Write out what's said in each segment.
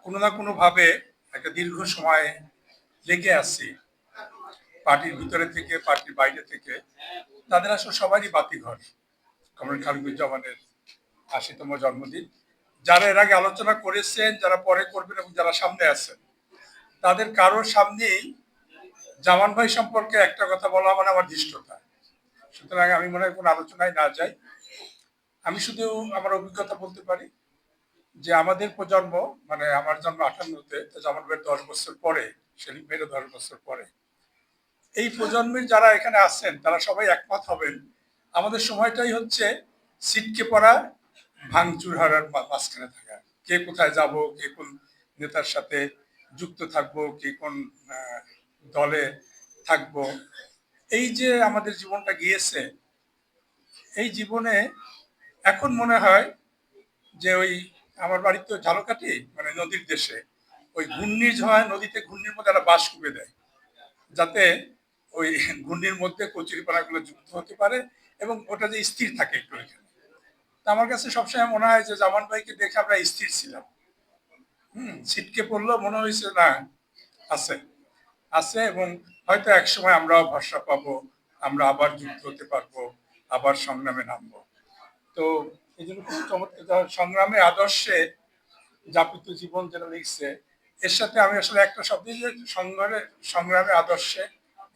কোনো না কোনো ভাবে একটা দীর্ঘ সময় লেগে আছে পার্টির ভিতরে থেকে পার্টির বাইরে থেকে। তাদের আসলে সবারই বাতিঘর কমরেড খালিকুজ্জামানের ৮০তম জন্মদিন। যারা এর আগে আলোচনা করেছেন, যারা পরে করবেন এবং যারা সামনে আছেন, তাদের কারোর সামনেই জামান ভাই সম্পর্কে একটা কথা বলা মানে আমার ধৃষ্টতা। সুতরাং আমি মনে হয় কোনো আলোচনায় না যাই। আমি শুধু আমার অভিজ্ঞতা বলতে পারি যে আমাদের প্রজন্ম, মানে আমার জন্ম ৫৮-তে, জামান ভাইয়ের ১০ বছর পরে, সেলিম ভাইয়ের ১০ বছর পরে, এই প্রজন্মের যারা এখানে আছেন তারা সবাই একমত হবেন আমাদের সময়টাই হচ্ছে ছিটকে পড়া, ভাঙচুর হারার মাঝখানে থাকা। কে কোথায় যাব, কে কোন নেতার সাথে যুক্ত থাকবো, কে কোন দলে থাকবো, এই যে আমাদের জীবনটা গিয়েছে, এই জীবনে এখন মনে হয় যে ওই আমার বাড়ি তো ঝালকাঠি, মানে নদীর দেশে, ওই ঘূর্ণিঝড় নদীতে ঘূর্ণির মধ্যে একটা বাঁশ কুবে দেয় যাতে ওই ঘূর্ণির মধ্যে কচুরিপানাগুলো যুক্ত হতে পারে এবং ওটা যে স্থির থাকে একটু এখানে। তা আমার কাছে সবসময় মনে হয় যে জামান ভাইকে দেখে আমরা স্থির ছিলাম। ছিটকে পড়লো, মনে হয়েছে না আছে আছে, এবং হয়তো একসময় আমরাও ভরসা পাবো, আমরা আবার যুক্ত হতে পারবো, আবার সংগ্রামে নামবো। তো এই জন্য খুব চমৎকার সংগ্রামে আদর্শে যাপিত জীবন যেটা লিখছে, এর সাথে আমি আসলে একটা শব্দ, সংগ্রামে আদর্শে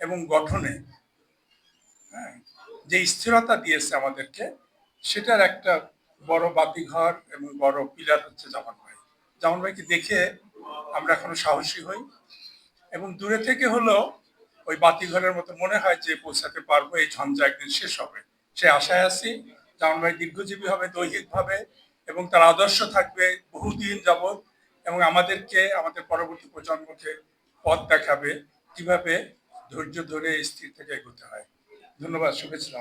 এবং গঠনে, হ্যাঁ, যে স্থিরতা দিয়েছে আমাদেরকে, সেটার একটা বড় বাতিঘর এবং বড় পিলার হচ্ছে জামান ভাই। জামান ভাইকে দেখে আমরা এখনো সাহসী হই এবং দূরে থেকে হলেও ওই বাতিঘরের মতো মনে হয় যে পৌঁছাতে পারবো, এই ঝঞ্ঝা একদিন শেষ হবে, সে আশায় আছি। জামান ভাই দীর্ঘজীবী হবে দৈহিকভাবে এবং তার আদর্শ থাকবে বহুদিন যাবৎ, এবং আমাদেরকে, আমাদের পরবর্তী প্রজন্মকে পথ দেখাবে কিভাবে ধৈর্য ধরে স্থির থেকে এগোতে হয়। ধন্যবাদ, শুভেচ্ছা।